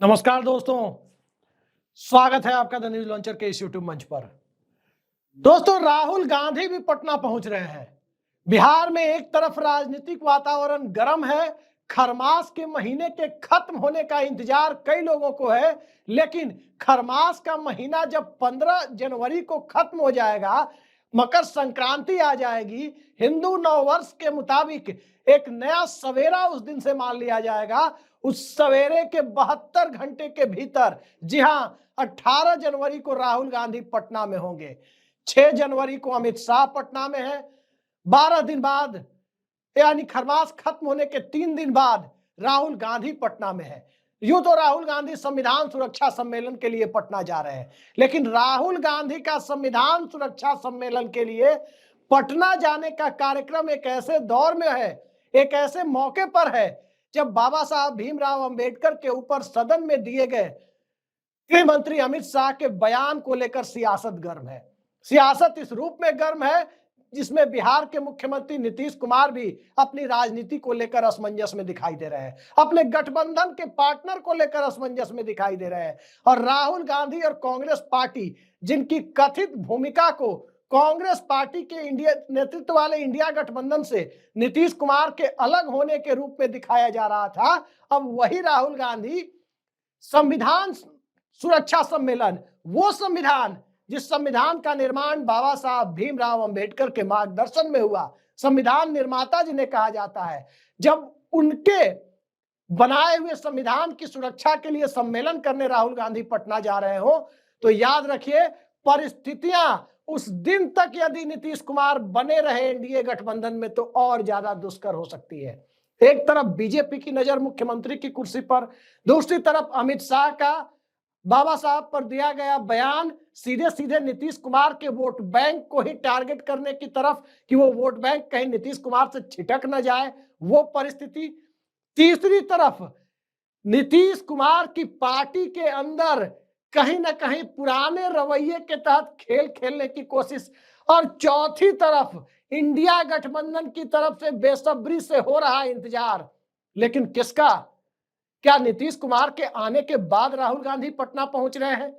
नमस्कार दोस्तों, स्वागत है आपका द न्यूज लॉन्चर के इस यूट्यूब मंच पर। दोस्तों, राहुल गांधी भी पटना पहुंच रहे हैं। बिहार में एक तरफ राजनीतिक वातावरण गर्म है, खरमास के महीने के खत्म होने का इंतजार कई लोगों को है, लेकिन खरमास का महीना जब 15 जनवरी को खत्म हो जाएगा, मकर संक्रांति आ जाएगी, हिंदू नववर्ष के मुताबिक एक नया सवेरा उस दिन से मान लिया जाएगा। उस सवेरे के 72 घंटे के भीतर, जी हां, 18 जनवरी को राहुल गांधी पटना में होंगे। 6 जनवरी को अमित शाह पटना में है। 12 दिन बाद, यानी खरमास खत्म होने के 3 दिन बाद राहुल गांधी पटना में है। यूं तो राहुल गांधी संविधान सुरक्षा सम्मेलन के लिए पटना जा रहे हैं, लेकिन राहुल गांधी का संविधान सुरक्षा सम्मेलन के लिए पटना जाने का कार्यक्रम एक ऐसे दौर में है, एक ऐसे मौके पर है जब बाबा साहब भीमराव अंबेडकर के ऊपर सदन में दिए गए गृह मंत्री अमित शाह के बयान को लेकर सियासत गर्म है। सियासत इस रूप में गर्म है जिसमें बिहार के मुख्यमंत्री नीतीश कुमार भी अपनी राजनीति को लेकर असमंजस में दिखाई दे रहे हैं, अपने गठबंधन के पार्टनर को लेकर असमंजस में दिखाई दे रहे हैं। और राहुल गांधी और कांग्रेस पार्टी, जिनकी कथित भूमिका को कांग्रेस पार्टी के इंडिया नेतृत्व वाले इंडिया गठबंधन से नीतीश कुमार के अलग होने के रूप में दिखाया जा रहा था, अब वही राहुल गांधी संविधान सुरक्षा सम्मेलन, वो संविधान जिस संविधान का निर्माण बाबा साहब भीमराव अंबेडकर के मार्गदर्शन में हुआ, संविधान निर्माता जिन्हें कहा जाता है, जब उनके बनाए हुए संविधान की सुरक्षा के लिए सम्मेलन करने राहुल गांधी पटना जा रहे हो, तो याद रखिए परिस्थितियां उस दिन तक यदि नीतीश कुमार बने रहे एनडीए गठबंधन में तो और ज्यादा दुष्कर हो सकती है। एक तरफ बीजेपी की नजर मुख्यमंत्री की कुर्सी पर, दूसरी तरफ अमित शाह का बाबा साहब पर दिया गया बयान सीधे सीधे नीतीश कुमार के वोट बैंक को ही टारगेट करने की तरफ, कि वो वोट बैंक कहीं नीतीश कुमार से छिटक न जाए, वो परिस्थिति। तीसरी तरफ नीतीश कुमार की पार्टी के अंदर कहीं ना कहीं पुराने रवैये के तहत खेल खेलने की कोशिश, और चौथी तरफ इंडिया गठबंधन की तरफ से बेसब्री से हो रहा इंतजार। लेकिन किसका? क्या नीतीश कुमार के आने के बाद राहुल गांधी पटना पहुंच रहे हैं?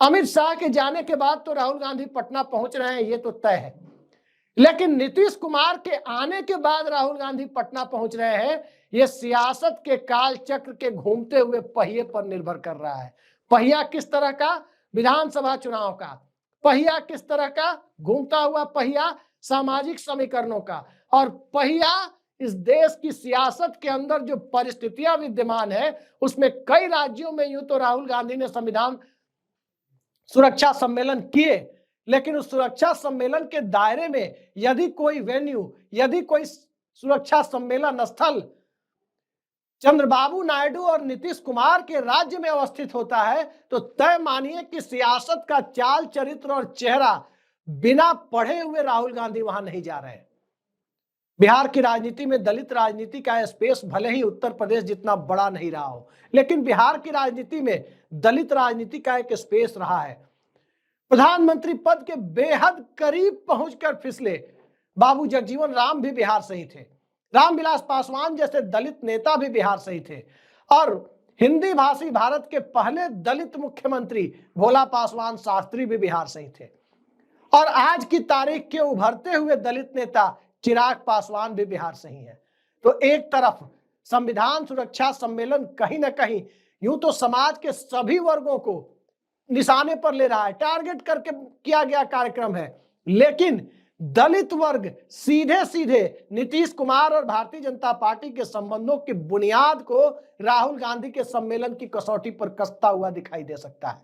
अमित शाह के जाने के बाद तो राहुल गांधी पटना पहुंच रहे हैं, ये तो तय है। लेकिन नीतीश कुमार के आने के बाद राहुल गांधी पटना पहुंच रहे हैं, ये सियासत के काल चक्र के घूमते हुए पहिए पर निर्भर कर रहा है। पहिया किस तरह का? विधानसभा चुनाव का। पहिया किस तरह का? घूमता हुआ पहिया सामाजिक समीकरणों का। और पहिया इस देश की सियासत के अंदर जो परिस्थितियां विद्यमान है, उसमें कई राज्यों में यूं तो राहुल गांधी ने संविधान सुरक्षा सम्मेलन किए, लेकिन उस सुरक्षा सम्मेलन के दायरे में यदि कोई वेन्यू, यदि कोई सुरक्षा सम्मेलन स्थल चंद्रबाबू नायडू और नीतीश कुमार के राज्य में अवस्थित होता है, तो तय मानिए कि सियासत का चाल चरित्र और चेहरा बिना पढ़े हुए राहुल गांधी वहां नहीं जा रहे हैं। बिहार की राजनीति में दलित राजनीति का स्पेस भले ही उत्तर प्रदेश जितना बड़ा नहीं रहा हो, लेकिन बिहार की राजनीति में दलित राजनीति का एक स्पेस रहा है। प्रधानमंत्री पद के बेहद करीब पहुंचकर फिसले बाबू जगजीवन राम भी बिहार से ही थे, रामविलास पासवान जैसे दलित नेता भी बिहार से ही थे, और हिंदी भाषी भारत के पहले दलित मुख्यमंत्री भोला पासवान शास्त्री भी बिहार से ही थे, और आज की तारीख के उभरते हुए दलित नेता चिराग पासवान भी बिहार से ही है। तो एक तरफ संविधान सुरक्षा सम्मेलन कहीं ना कहीं यूं तो समाज के सभी वर्गों को निशाने पर ले रहा है, टारगेट करके किया गया कार्यक्रम है, लेकिन दलित वर्ग सीधे सीधे नीतीश कुमार और भारतीय जनता पार्टी के संबंधों की बुनियाद को राहुल गांधी के सम्मेलन की कसौटी पर कसता हुआ दिखाई दे सकता है।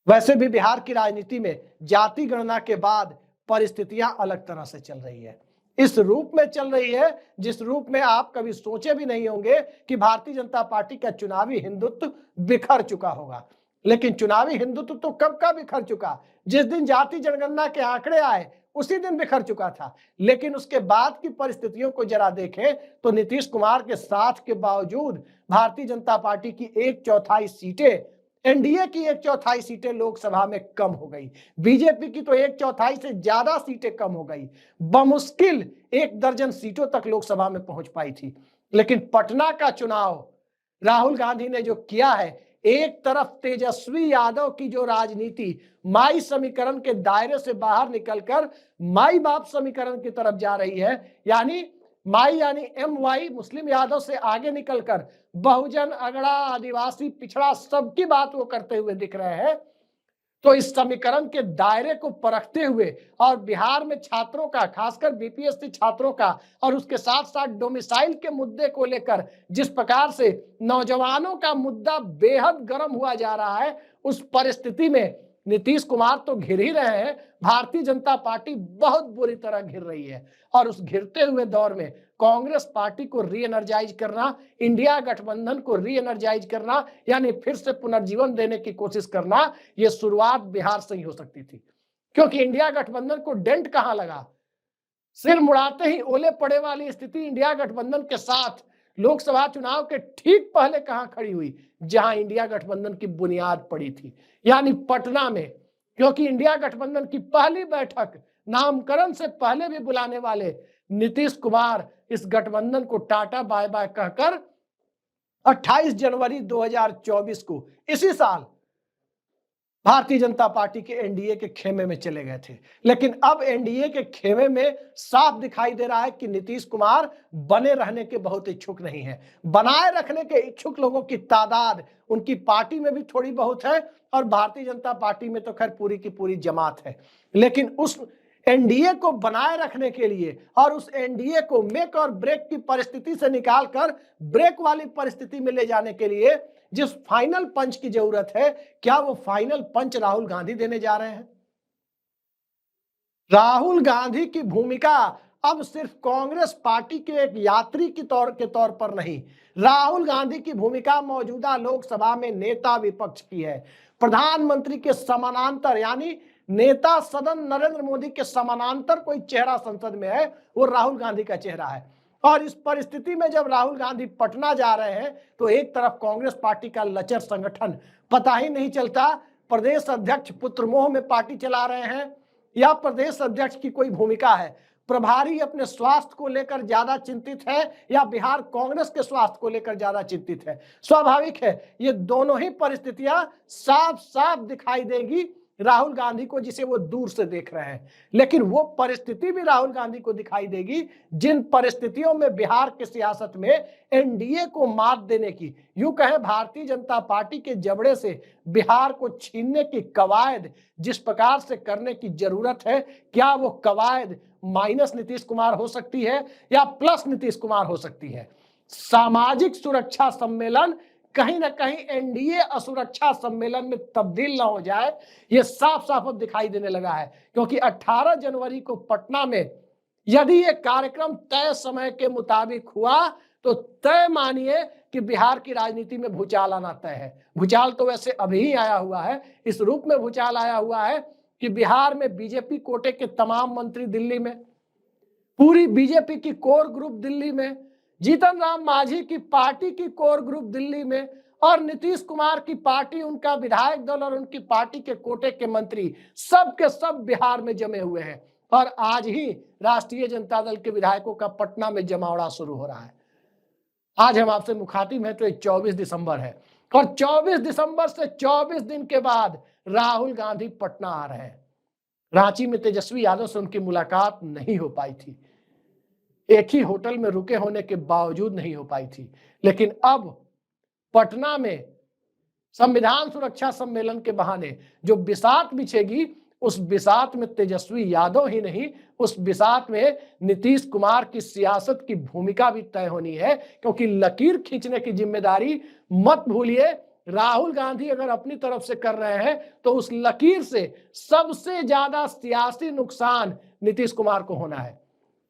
वैसे भी बिहार की राजनीति में जाति गणना के बाद परिस्थितियां अलग तरह से चल रही है, इस रूप में चल रही है जिस रूप में आप कभी सोचे भी नहीं होंगे कि भारतीय जनता पार्टी का चुनावी हिंदुत्व बिखर चुका होगा। लेकिन चुनावी हिंदुत्व तो कब का बिखर चुका? जिस दिन जाति जनगणना के आंकड़े आए उसी दिन बिखर चुका था। लेकिन उसके बाद की परिस्थितियों को जरा देखें तो नीतीश कुमार के साथ के बावजूद भारतीय जनता पार्टी की 1/4 सीटें, एनडीए की 1/4 सीटें लोकसभा में कम हो गई, बीजेपी की तो 1/4 से ज्यादा सीटें कम हो गई, बमुश्किल 1 दर्जन सीटों तक लोकसभा में पहुंच पाई थी। लेकिन पटना का चुनाव राहुल गांधी ने जो किया है, एक तरफ तेजस्वी यादव की जो राजनीति माई समीकरण के दायरे से बाहर निकलकर माई बाप समीकरण की तरफ जा रही है, यानी माई यानी MY मुस्लिम यादव से आगे निकलकर बहुजन, अगड़ा, आदिवासी, पिछड़ा सबकी बात वो करते हुए दिख रहे हैं। तो इस समीकरण के दायरे को परखते हुए और बिहार में छात्रों का, खासकर BPSC छात्रों का और उसके साथ साथ डोमिसाइल के मुद्दे को लेकर जिस प्रकार से नौजवानों का मुद्दा बेहद गर्म हुआ जा रहा है, उस परिस्थिति में नीतीश कुमार तो घिर ही रहे हैं, भारतीय जनता पार्टी बहुत बुरी तरह घिर रही है। और उस घिरते हुए दौर में कांग्रेस पार्टी को री एनर्जाइज करना, इंडिया गठबंधन को री एनर्जाइज करना, यानी फिर से पुनर्जीवन देने की कोशिश करना, ये शुरुआत बिहार से ही हो सकती थी। क्योंकि इंडिया गठबंधन को डेंट कहां लगा, सिर मुड़ाते ही ओले पड़े वाली स्थिति इंडिया गठबंधन के साथ लोकसभा चुनाव के ठीक पहले कहां खड़ी हुई, जहां इंडिया गठबंधन की बुनियाद पड़ी थी, यानी पटना में। क्योंकि इंडिया गठबंधन की पहली बैठक नामकरण से पहले भी बुलाने वाले नीतीश कुमार इस गठबंधन को टाटा बाय बाय कहकर 28 जनवरी 2024 को, इसी साल, भारतीय जनता पार्टी के एनडीए के खेमे में चले गए थे। लेकिन अब एनडीए के खेमे में साफ दिखाई दे रहा है कि नीतीश कुमार बने रहने के बहुत इच्छुक नहीं है। बनाए रखने के इच्छुक लोगों की तादाद उनकी पार्टी में भी थोड़ी बहुत है और भारतीय जनता पार्टी में तो खैर पूरी की पूरी जमात है। लेकिन उस एनडीए को बनाए रखने के लिए और उस एनडीए को मेक और ब्रेक की परिस्थिति से निकालकर ब्रेक वाली परिस्थिति में ले जाने के लिए जिस फाइनल पंच की जरूरत है, क्या वो फाइनल पंच राहुल गांधी देने जा रहे हैं? राहुल गांधी की भूमिका अब सिर्फ कांग्रेस पार्टी के एक यात्री के तौर पर नहीं, राहुल गांधी की भूमिका मौजूदा लोकसभा में नेता विपक्ष की है। प्रधानमंत्री के समानांतर, यानी नेता सदन नरेंद्र मोदी के समानांतर कोई चेहरा संसद में है, वो राहुल गांधी का चेहरा है। और इस परिस्थिति में जब राहुल गांधी पटना जा रहे हैं तो एक तरफ कांग्रेस पार्टी का लचर संगठन, पता ही नहीं चलता प्रदेश अध्यक्ष पुत्र मोह में पार्टी चला रहे हैं या प्रदेश अध्यक्ष की कोई भूमिका है, प्रभारी अपने स्वास्थ्य को लेकर ज्यादा चिंतित है या बिहार कांग्रेस के स्वास्थ्य को लेकर ज्यादा चिंतित है। स्वाभाविक है, ये दोनों ही परिस्थितियां साफ साफ दिखाई देगी राहुल गांधी को, जिसे वो दूर से देख रहे हैं। लेकिन वो परिस्थिति भी राहुल गांधी को दिखाई देगी जिन परिस्थितियों में बिहार की सियासत में एनडीए को मात देने की, यूं कहें भारतीय जनता पार्टी के जबड़े से बिहार को छीनने की कवायद जिस प्रकार से करने की जरूरत है, क्या वो कवायद माइनस नीतीश कुमार हो सकती है या प्लस नीतीश कुमार हो सकती है? सामाजिक सुरक्षा सम्मेलन कहीं ना कहीं एनडीए असुरक्षा सम्मेलन में तब्दील ना हो जाए, ये साफ साफ अब दिखाई देने लगा है। क्योंकि 18 जनवरी को पटना में यदि ये कार्यक्रम तय समय के मुताबिक हुआ तो तय मानिए कि बिहार की राजनीति में भूचाल आना तय है। भूचाल तो वैसे अभी ही आया हुआ है, इस रूप में भूचाल आया हुआ है कि बिहार में बीजेपी कोटे के तमाम मंत्री दिल्ली में, पूरी बीजेपी की कोर ग्रुप दिल्ली में, जीतन राम मांझी की पार्टी की कोर ग्रुप दिल्ली में और नीतीश कुमार की पार्टी, उनका विधायक दल और उनकी पार्टी के कोटे के मंत्री सब के सब बिहार में जमे हुए हैं। और आज ही राष्ट्रीय जनता दल के विधायकों का पटना में जमावड़ा शुरू हो रहा है। आज हम आपसे मुखातिब हैं तो 24 दिसंबर है और 24 दिसंबर से 24 दिन के बाद राहुल गांधी पटना आ रहे हैं। रांची में तेजस्वी यादव से उनकी मुलाकात नहीं हो पाई थी, एक ही होटल में रुके होने के बावजूद नहीं हो पाई थी। लेकिन अब पटना में संविधान सुरक्षा सम्मेलन के बहाने जो बिसात बिछेगी, उस बिसात में तेजस्वी यादव ही नहीं, उस बिसात में नीतीश कुमार की सियासत की भूमिका भी तय होनी है। क्योंकि लकीर खींचने की जिम्मेदारी मत भूलिए, राहुल गांधी अगर अपनी तरफ से कर रहे हैं तो उस लकीर से सबसे ज्यादा सियासी नुकसान नीतीश कुमार को होना है।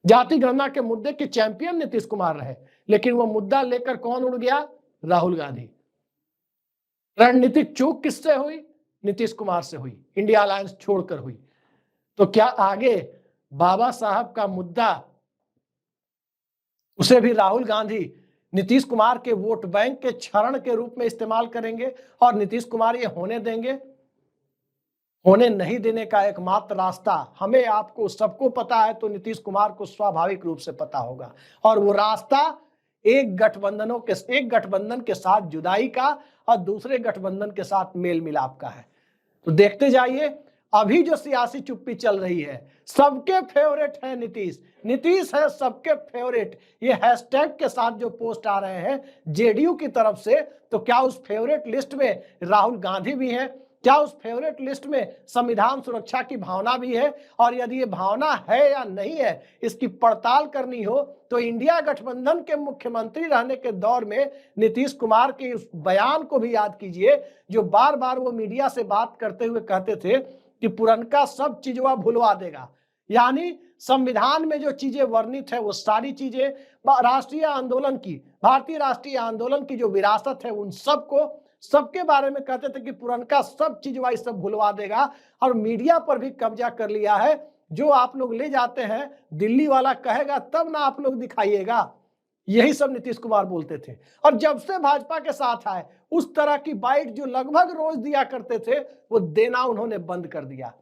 जाति गणना के मुद्दे के चैंपियन नीतीश कुमार रहे, लेकिन वो मुद्दा लेकर कौन उड़ गया? राहुल गांधी। रणनीतिक चूक किससे हुई? नीतीश कुमार से हुई, इंडिया अलायंस छोड़कर हुई। तो क्या आगे बाबा साहब का मुद्दा, उसे भी राहुल गांधी नीतीश कुमार के वोट बैंक के क्षरण के रूप में इस्तेमाल करेंगे और नीतीश कुमार ये होने देंगे? होने नहीं देने का एकमात्र रास्ता हमें आपको सबको पता है, तो नीतीश कुमार को स्वाभाविक रूप से पता होगा। और वो रास्ता एक गठबंधन के साथ जुदाई का और दूसरे गठबंधन के साथ मेल मिलाप का है। तो देखते जाइए, अभी जो सियासी चुप्पी चल रही है, सबके फेवरेट है नीतीश है सबके फेवरेट। ये हैशटैग के साथ जो पोस्ट आ रहे हैं जेडीयू की तरफ से, तो क्या उस फेवरेट लिस्ट में राहुल गांधी भी हैं? क्या उस फेवरेट लिस्ट में संविधान सुरक्षा की भावना भी है? और यदि ये भावना है या नहीं है, इसकी पड़ताल करनी हो तो इंडिया गठबंधन के मुख्यमंत्री रहने के दौर में नीतीश कुमार के उस बयान को भी याद कीजिए, जो बार बार वो मीडिया से बात करते हुए कहते थे कि पुरनका सब चीजवा भुलवा देगा। यानी संविधान में जो चीजें वर्णित है वो सारी चीजें भारतीय राष्ट्रीय आंदोलन की जो विरासत है उन सबके बारे में कहते थे कि पुरनका सब चीजवा सब भुलवा देगा। और मीडिया पर भी कब्जा कर लिया है, जो आप लोग ले जाते हैं दिल्ली वाला कहेगा तब ना आप लोग दिखाइएगा, यही सब नीतीश कुमार बोलते थे। और जब से भाजपा के साथ आए, उस तरह की बाइट जो लगभग रोज दिया करते थे वो देना उन्होंने बंद कर दिया।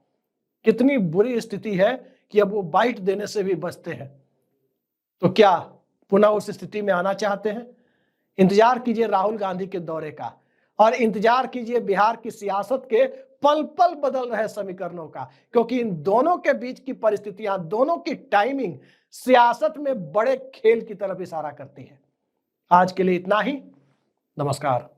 कितनी बुरी स्थिति है कि अब वो बाइट देने से भी बचते हैं। तो क्या पुनः उस स्थिति में आना चाहते हैं? इंतजार कीजिए राहुल गांधी के दौरे का, और इंतजार कीजिए बिहार की सियासत के पल पल बदल रहे समीकरणों का, क्योंकि इन दोनों के बीच की परिस्थितियां, दोनों की टाइमिंग सियासत में बड़े खेल की तरफ इशारा करती है। आज के लिए इतना ही, नमस्कार।